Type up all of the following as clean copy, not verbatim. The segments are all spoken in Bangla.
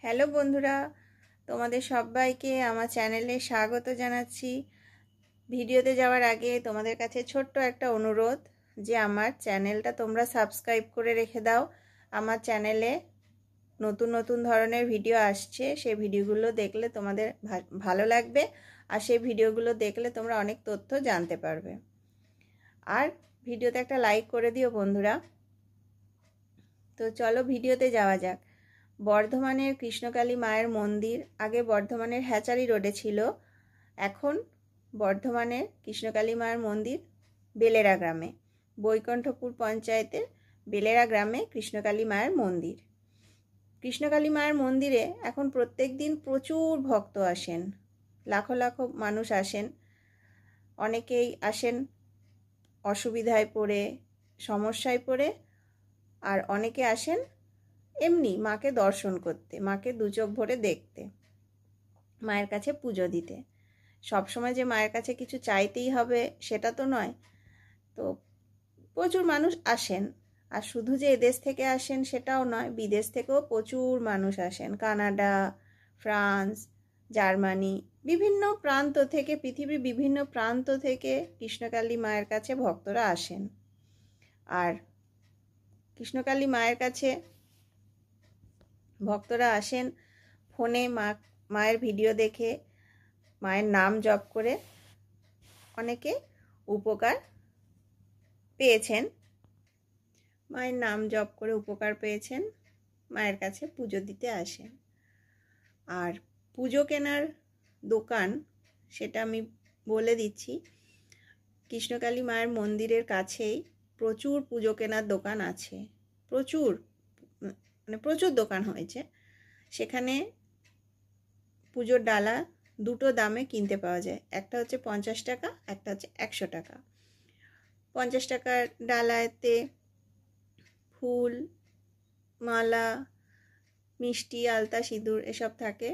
হ্যালো বন্ধুরা, তোমাদের সবাইকে আমার চ্যানেলে স্বাগত জানাচ্ছি। ভিডিওতে যাওয়ার আগে তোমাদের কাছে ছোট্ট একটা অনুরোধ যে আমার চ্যানেলটা তোমরা সাবস্ক্রাইব করে রেখে দাও। আমার চ্যানেলে নতুন নতুন ধরনের ভিডিও আসছে, সেই ভিডিওগুলো দেখলে তোমাদের ভালো লাগবে, আর সেই ভিডিওগুলো দেখলে তোমরা অনেক তথ্য জানতে পারবে। আর ভিডিওতে একটা লাইক করে দিও বন্ধুরা। তো চলো ভিডিওতে যাওয়া যাক। বর্ধমানের কৃষ্ণকালী মায়ের মন্দির আগে বর্ধমানের হ্যাচারি রোডে ছিল। এখন বর্ধমানের কৃষ্ণকালী মায়ের মন্দির বেলেরা গ্রামে, বৈকুণ্ঠপুর পঞ্চায়েতের বেলেরা গ্রামে কৃষ্ণকালী মায়ের মন্দির। কৃষ্ণকালী মায়ের মন্দিরে এখন প্রত্যেক দিন প্রচুর ভক্ত আসেন, লাখো লাখো মানুষ আসেন। অনেকেই আসেন অসুবিধায় পড়ে, সমস্যায় পড়ে, আর অনেকে আসেন এমনি মাকে দর্শন করতে, মাকে দু চোখ ভরে দেখতে, মায়ের কাছে পুজো দিতে। সবসময় যে মায়ের কাছে কিছু চাইতেই হবে সেটা তো নয়। তো প্রচুর মানুষ আসেন, আর শুধু যে এদেশ থেকে আসেন সেটাও নয়, বিদেশ থেকেও প্রচুর মানুষ আসেন। কানাডা, ফ্রান্স, জার্মানি, বিভিন্ন প্রান্ত থেকে, পৃথিবীর বিভিন্ন প্রান্ত থেকে কৃষ্ণকালী মায়ের কাছে ভক্তরা আসেন। আর কৃষ্ণকালী মায়ের কাছে ভক্তরা আসেন ফোনে মায়ের ভিডিও দেখে, মায়ের নাম জপ করে অনেকে উপকার পেয়েছেন। মায়ের নাম জপ করে উপকার পেয়েছেন, মায়ের কাছে পুজো দিতে আসেন। আর পুজো কেনার দোকান সেটা আমি বলে দিচ্ছি। কৃষ্ণকালী মায়ের মন্দিরের কাছেই প্রচুর পুজো কেনার দোকান আছে, প্রচুর দোকান হয়েছে। সেখানে পুজোর ডালা দুটো দামে কিনতে পাওয়া যায়। একটা হচ্ছে 50 টাকা, একটা হচ্ছে 100 টাকা। 50 টাকার ডালাতে ফুল, মালা, মিষ্টি, আলতা, সিঁদুর এসব থাকে।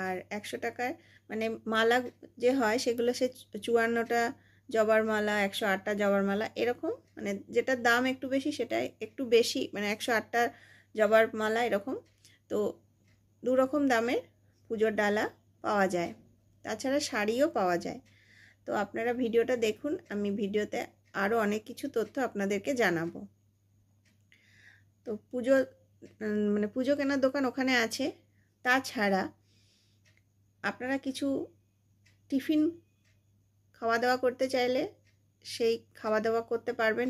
আর 100 টাকায় মানে মালা যে হয় সেগুলো সে 54টা জবার মালা, 108টা জবার মালা, এরকম, মানে যেটার দাম একটু বেশি সেটাই একটু বেশি, মানে 108টা জবার মালা এরকম। তো দু রকম দামের পুজোর ডালা পাওয়া যায়। তাছাড়া শাড়িও পাওয়া যায়। তো আপনারা ভিডিওটা দেখুন, আমি ভিডিওতে আরও অনেক কিছু তথ্য আপনাদেরকে জানাবো। তো পুজো কেনার দোকান ওখানে আছে। তাছাড়া আপনারা কিছু টিফিন খাওয়া দাওয়া করতে চাইলে সেই খাওয়া দাওয়া করতে পারবেন।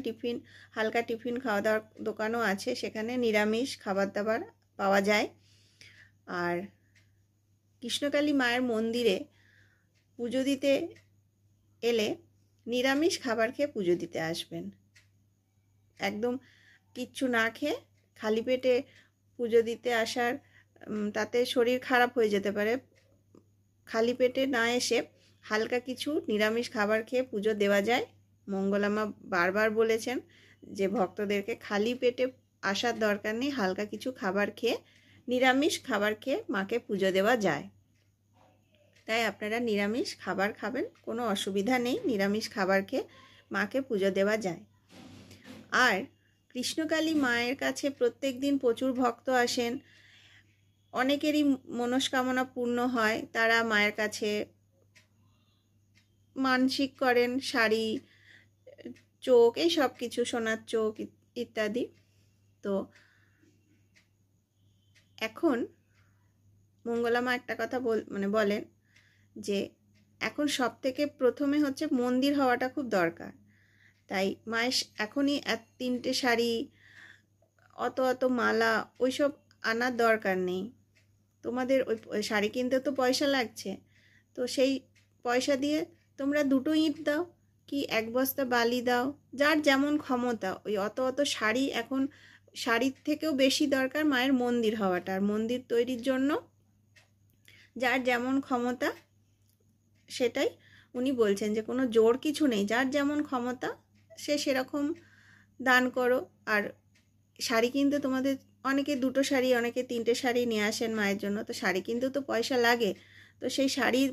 হালকা টিফিন খাওয়া দাওয়ার দোকানও আছে, সেখানে নিরামিষ খাবার দাবার পাওয়া যায়। আর কৃষ্ণকালী মায়ের মন্দিরে পুজো দিতে এলে নিরামিষ খাবার খেয়ে পুজো দিতে আসবেন। একদম কিচ্ছু না খেয়ে খালি পেটে পুজো দিতে আসার তাতে শরীর খারাপ হয়ে যেতে পারে। খালি পেটে না এসে হালকা কিছু নিরামিষ খাবার খেয়ে পুজো দেওয়া যায়। মঙ্গলামা বারবার বলেছেন যে ভক্তদেরকে খালি পেটে আসার দরকার নেই, হালকা কিছু খাবার খেয়ে, নিরামিষ খাবার খেয়ে মাকে পুজো দেওয়া যায়। তাই আপনারা নিরামিষ খাবার খাবেন, কোনো অসুবিধা নেই, নিরামিষ খাবার খেয়ে মাকে পুজো দেওয়া যায়। আর কৃষ্ণকালী মায়ের কাছে প্রত্যেক দিন প্রচুর ভক্ত আসেন। অনেকেরই মনস্কামনা পূর্ণ হয়, তারা মায়ের কাছে মানসিক করেন, শাড়ি, চোখ, এই সব কিছু, সোনার চোখ ইত্যাদি। তো এখন মঙ্গলামা একটা কথা বলেন যে এখন সব থেকে প্রথমে হচ্ছে মন্দির হওয়াটা খুব দরকার। তাই মায়ের এখনই 3টে শাড়ি, অত মালা ওইসব আনার দরকার নেই। তোমাদের ওই শাড়ি কিনতে তো পয়সা লাগছে, তো সেই পয়সা দিয়ে তোমরা 2টো ইঁট দাও কি 1 বস্তা বালি দাও, যার যেমন ক্ষমতা। ওই অত শাড়ি, এখন শাড়ির থেকেও বেশি দরকার মায়ের মন্দির হওয়াটা। আর মন্দির তৈরির জন্য যার যেমন ক্ষমতা সেটাই উনি বলছেন, যে কোনো জোর কিছু নেই, যার যেমন ক্ষমতা সে সেরকম দান করো। আর শাড়ি কিনতে তোমাদের অনেকে 2টো শাড়ি, অনেকে 3টে শাড়ি নিয়ে আসেন মায়ের জন্য, তো শাড়ি কিনতেও তো পয়সা লাগে। তো সেই শাড়ির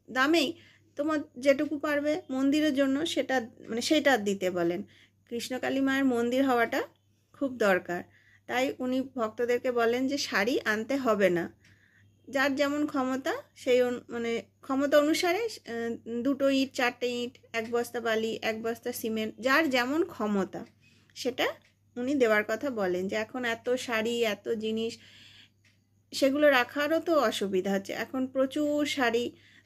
দামেই তোমার যেটুকু পারবে মন্দিরের জন্য সেটা দিতে বলেন। কৃষ্ণকালী মায়ের মন্দির হওয়াটা খুব দরকার। তাই উনি ভক্তদেরকে বলেন যে শাড়ি আনতে হবে না, যার যেমন ক্ষমতা সেই মানে ক্ষমতা অনুসারে 2টো ইট, 4টে ইট, 1 বস্তা বালি, 1 বস্তা সিমেন্ট, যার যেমন ক্ষমতা সেটা উনি দেওয়ার কথা বলেন। যে এখন এত শাড়ি, এত জিনিস, সেগুলো রাখারও তো অসুবিধা হচ্ছে, এখন প্রচুর শাড়ি,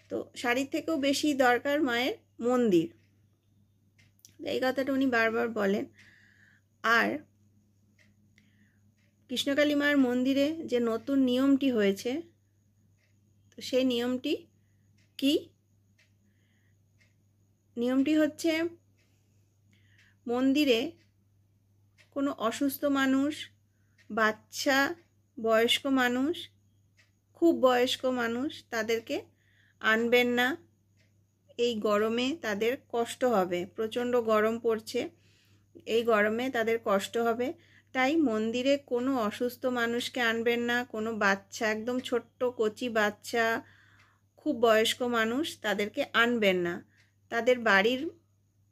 তো শাড়ির থেকেও বেশি দরকার মায়ের মন্দির, এই কথাটা উনি বারবার বলেন। আর কৃষ্ণকালী মায়ের মন্দিরে যে নতুন নিয়মটি হয়েছে, তো সেই নিয়মটি কি? নিয়মটি হচ্ছে মন্দিরে কোনো অসুস্থ মানুষ, বাচ্চা, বয়স্ক মানুষ, খুব বয়স্ক মানুষ তাদেরকে আনবেন না। এই গরমে তাদের কষ্ট হবে, প্রচণ্ড গরম পড়ছে, এই গরমে তাদের কষ্ট হবে, তাই মন্দিরে কোনো অসুস্থ মানুষকে আনবেন না। কোনো বাচ্চা, একদম ছোট্ট কচি বাচ্চা, খুব বয়স্ক মানুষ তাদেরকে আনবেন না। তাদের বাড়ির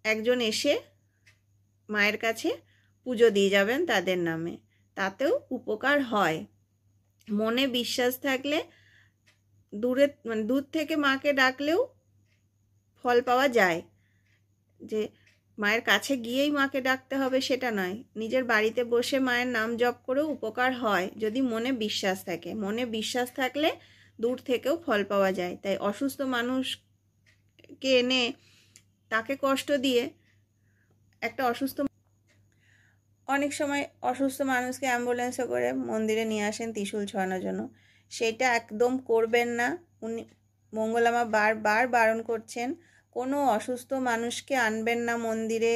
একজন এসে মায়ের কাছে পুজো দিয়ে যাবেন তাদের নামে, তাতেও উপকার হয়। মনে বিশ্বাস থাকলে দূর থেকে মাকে ডাকলেও ফল পাওয়া যায়। যে মায়ের কাছে গিয়েই মাকে ডাকতে হবে সেটা নয়, নিজের বাড়িতে বসে মায়ের নাম জপ করেও উপকার হয় যদি মনে বিশ্বাস থাকে। মনে বিশ্বাস থাকলে দূর থেকেও ফল পাওয়া যায়। তাই অসুস্থ মানুষকে এনে তাকে কষ্ট দিয়ে অনেক সময় অসুস্থ মানুষকে অ্যাম্বুলেন্সে করে মন্দিরে নিয়ে আসেন ত্রিশূল ছোঁয়ানোর জন্য, সেটা একদম করবেন না। উনি মঙ্গলামা বারবার বারণ করছেন, কোনো অসুস্থ মানুষকে আনবেন না মন্দিরে।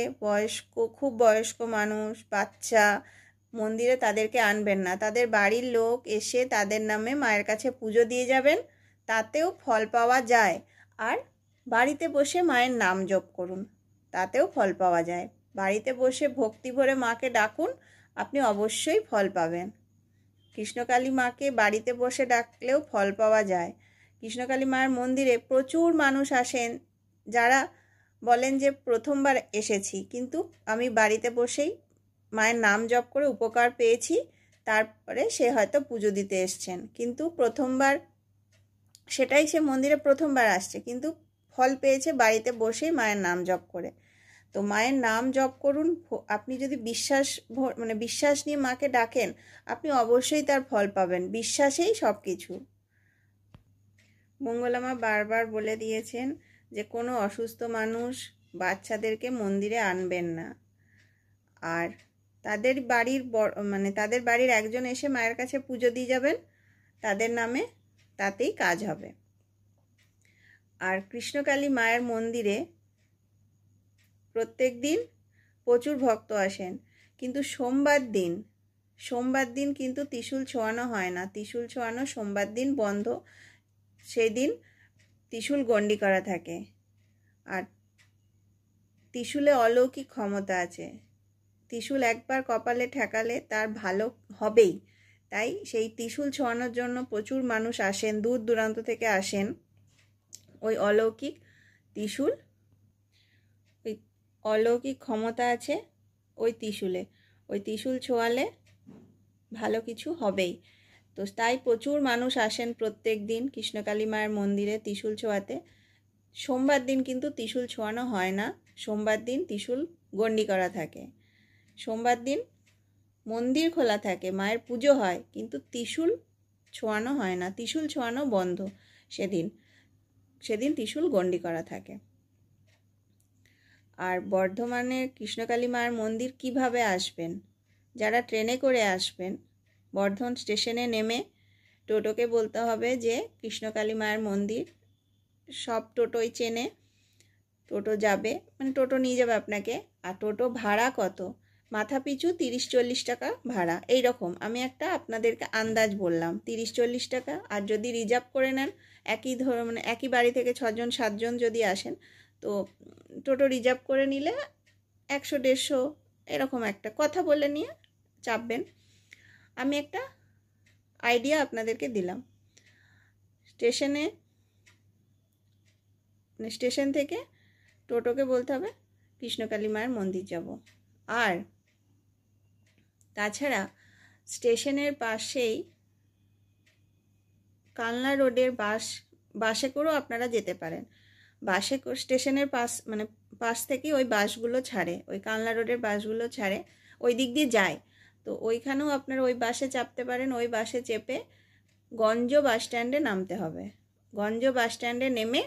খুব বয়স্ক মানুষ, বাচ্চা, মন্দিরে তাদেরকে আনবেন না। তাদের বাড়ির লোক এসে তাদের নামে মায়ের কাছে পুজো দিয়ে যাবেন, তাতেও ফল পাওয়া যায়। আর বাড়িতে বসে মায়ের নাম জপ করুন, তাতেও ফল পাওয়া যায়। বাড়িতে বসে ভক্তি ভরে মাকে ডাকুন, আপনি অবশ্যই ফল পাবেন। কৃষ্ণকালী মাকে বাড়িতে বসে ডাকলেও ফল পাওয়া যায়। কৃষ্ণকালী মায়ের মন্দিরে প্রচুর মানুষ আসেন যারা বলেন যে প্রথমবার এসেছি, কিন্তু আমি বাড়িতে বসেই মায়ের নাম জপ করে উপকার পেয়েছি। তারপরে সে হয়তো পুজো দিতে এসছেন, কিন্তু প্রথমবার, সেটাই সে মন্দিরে প্রথমবার আসছে, কিন্তু ফল পেয়েছে বাড়িতে বসেই মায়ের নাম জপ করে। তো মায়ের নাম জপ করুন। আপনি যদি বিশ্বাস নিয়ে মাকে ডাকেন, আপনি অবশ্যই তার ফল পাবেন। বিশ্বাসেই সব কিছু। মঙ্গলামা বারবার বলে দিয়েছেন যে কোনো অসুস্থ মানুষ, বাচ্চাদেরকে মন্দিরে আনবেন না। আর তাদের বাড়ির একজন এসে মায়ের কাছে পুজো দিয়ে যাবেন তাদের নামে, তাতেই কাজ হবে। আর কৃষ্ণকালী মায়ের মন্দিরে প্রত্যেক দিন প্রচুর ভক্ত আসেন, কিন্তু সোমবার দিন কিন্তু ত্রিশূল ছোঁয়ানো হয় না। ত্রিশূল ছোঁয়ানো সোমবার দিন বন্ধ, সেই দিন ত্রিশূল গণ্ডি করা থাকে। আর ত্রিশূলে অলৌকিক ক্ষমতা আছে, ত্রিশূল একবার কপালে ঠেকালে তার ভালো হবেই। তাই সেই ত্রিশূল ছোঁয়ানোর জন্য প্রচুর মানুষ আসেন, দূর দূরান্ত থেকে আসেন। ওই অলৌকিক ত্রিশূল, ওই অলৌকিক ক্ষমতা আছে ওই ত্রিশূলে, ওই ত্রিশূল ছোঁয়ালে ভালো কিছু হবেই। তো তাই প্রচুর মানুষ আসেন প্রত্যেক দিন কৃষ্ণকালী মায়ের মন্দিরে ত্রিশূল ছোঁয়াতে। সোমবার দিন কিন্তু ত্রিশূল ছোঁয়ানো হয় না, সোমবার দিন ত্রিশূল গণ্ডি করা থাকে। সোমবার দিন মন্দির খোলা থাকে, মায়ের পুজো হয়, কিন্তু ত্রিশূল ছোঁয়ানো হয় না, ত্রিশূল ছোঁয়ানো বন্ধ। সেদিন ত্রিশূল গণ্ডি করা থাকে। আর বর্ধমানের কৃষ্ণকালী মায়ের মন্দির কিভাবে আসবেন? যারা ট্রেনে করে আসবেন, বর্ধমান স্টেশনে নেমে টোটোকে বলতে হবে যে কৃষ্ণকালী মায়ের মন্দির। সব টোটোই চেনে, টোটো যাবে, টোটো নিয়ে যাবে আপনাকে। আর টোটো ভাড়া কত? মাথা পিছু 30-40 টাকা ভাড়া, এইরকম আমি একটা আপনাদেরকে আন্দাজ বললাম, 30-40 টাকা। আর যদি রিজার্ভ করে নেন, একই বাড়ি থেকে 6-7 জন যদি আসেন, তো টোটো রিজার্ভ করে নিলে 100-150 এরকম একটা কথা বলে নিয়ে চাপবেন। আমি একটা আইডিয়া আপনাদেরকে দিলাম। স্টেশন থেকে টোটোকে বলতে হবে কৃষ্ণকালী মায়ের মন্দির যাব। আর তাছাড়া স্টেশনের পাশেই কালনা রোডের বাসে করেও আপনারা যেতে পারেন। স্টেশনের পাশ থেকে ওই বাসগুলো ছাড়ে, ওই কালনা রোডের বাসগুলো ছাড়ে, ওই দিক দিয়ে যায়। তো ওইখানেও আপনারা ওই বাসে চাপতে পারেন। ওই বাসে চেপে গঞ্জ বাস স্ট্যান্ডে নামতে হবে। গঞ্জ বাস স্ট্যান্ডে নেমে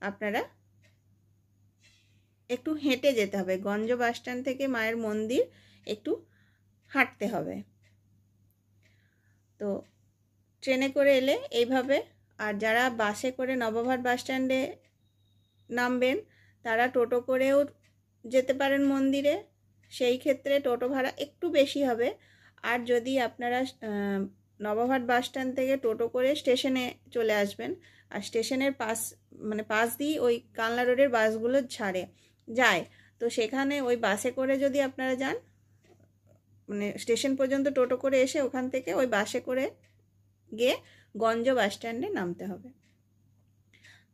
আপনারা একটু হেঁটে যেতে হবে। গঞ্জ বাস স্ট্যান্ড থেকে মায়ের মন্দির একটু হাঁটতে হবে। তো ট্রেনে করে এলে এইভাবে, আর যারা বাসে করে নবাবহাট বাস স্ট্যান্ডে নামবেন তারা টোটো করেও যেতে পারেন মন্দিরে। সেই ক্ষেত্রে টোটো ভাড়া একটু বেশি হবে। আর যদি আপনারা নবাবহাট বাস স্ট্যান্ড থেকে টোটো করে স্টেশনে চলে আসবেন, আর স্টেশনের পাশ দিয়ে ওই কালনা রোডের বাসগুলো যায়, তো সেখানে ওই বাসে করে যদি আপনারা যান, স্টেশন পর্যন্ত টোটো করে এসে ওখান থেকে ওই বাসে করে গিয়ে গঞ্জ বাস স্ট্যান্ডে নামতে হবে।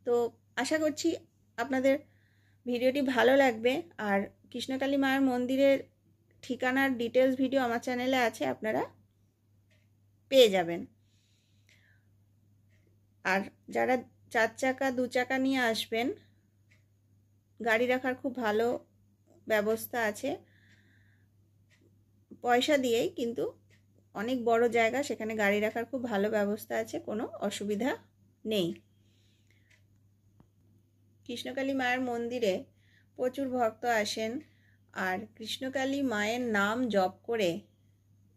তো আশা করছি আপনাদের ভিডিওটি ভালো লাগবে। আর কৃষ্ণকালী মায়ের মন্দিরের ঠিকানার ডিটেলস ভিডিও আমার চ্যানেলে আছে, আপনারা পেয়ে যাবেন। আর যারা 4 চাকা 2 চাকা নিয়ে আসবেন, গাড়ি রাখার খুব ভালো ব্যবস্থা আছে, পয়সা দিয়েই, কিন্তু অনেক বড় জায়গা, সেখানে গাড়ি রাখার খুব ভালো ব্যবস্থা আছে, কোনো অসুবিধা নেই। কৃষ্ণকালী মায়ের মন্দিরে প্রচুর ভক্ত আসেন, আর কৃষ্ণকালী মায়ের নাম জপ করে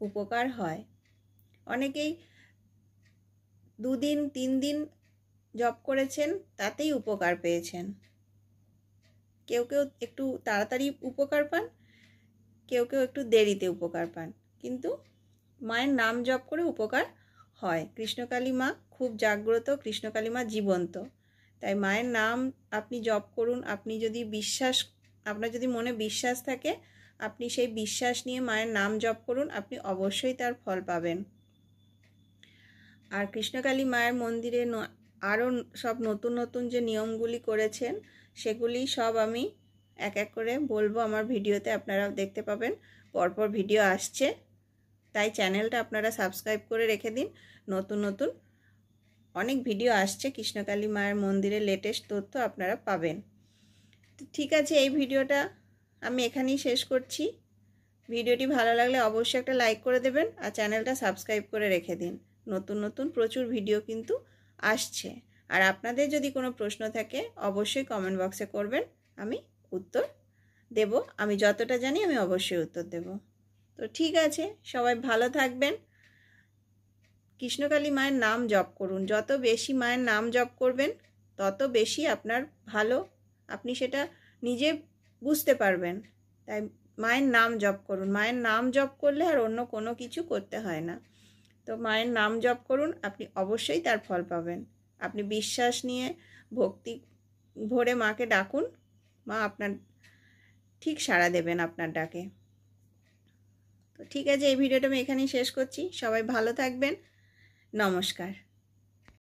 উপকার হয়। অনেকেই 2 দিন 3 দিন জপ করেছেন, তাতেই উপকার পেয়েছেন। কেউ কেউ একটু তাড়াতাড়ি উপকার পান, কেউ কেউ একটু দেরিতে উপকার পান, কিন্তু মায়ের নাম জপ করে উপকার হয়। কৃষ্ণকালী মা খুব জাগ্রত, কৃষ্ণকালী মা জীবন্ত। তাই মায়ের নাম আপনি জপ করুন। আপনার যদি মনে বিশ্বাস থাকে, আপনি সেই বিশ্বাস নিয়ে মায়ের নাম জপ করুন, আপনি অবশ্যই তার ফল পাবেন। আর কৃষ্ণকালী মায়ের মন্দিরে আরও সব নতুন নতুন যে নিয়মগুলি করেছেন, সেগুলি সব আমি এক এক করে বলবো আমার ভিডিওতে, আপনারা দেখতে পাবেন। পরপর ভিডিও আসছে, তাই চ্যানেলটা আপনারা সাবস্ক্রাইব করে রেখে দিন। নতুন নতুন অনেক ভিডিও আসছে, কৃষ্ণকালী মায়ের মন্দিরের লেটেস্ট তথ্য আপনারা পাবেন। তো ঠিক আছে, এই ভিডিওটা আমি এখানেই শেষ করছি। ভিডিওটি ভালো লাগলে অবশ্যই একটা লাইক করে দেবেন, আর চ্যানেলটা সাবস্ক্রাইব করে রেখে দিন। নতুন নতুন প্রচুর ভিডিও কিন্তু আসছে। আর আপনাদের যদি কোনো প্রশ্ন থাকে অবশ্যই কমেন্ট বক্সে করবেন, আমি উত্তর দেব। আমি যতটা জানি আমি অবশ্যই উত্তর দেব। তো ঠিক আছে, সবাই ভালো থাকবেন। কৃষ্ণকালী মায়ের নাম জপ করুন। যত বেশি মায়ের নাম জপ করবেন, তত বেশি আপনার ভালো, আপনি সেটা নিজে বুঝতে পারবেন। তাই মায়ের নাম জপ করুন। মায়ের নাম জপ করলে আর অন্য কোনো কিছু করতে হয় না। তো মায়ের নাম জপ করুন, আপনি অবশ্যই তার ফল পাবেন। আপনি বিশ্বাস নিয়ে ভক্তি ভরে মাকে ডাকুন, মা আপনার ঠিক সাড়া দেবেন আপনার ডাকে। তো ঠিক আছে, এই ভিডিওটা আমি এখানেই শেষ করছি। সবাই ভালো থাকবেন। নমস্কার।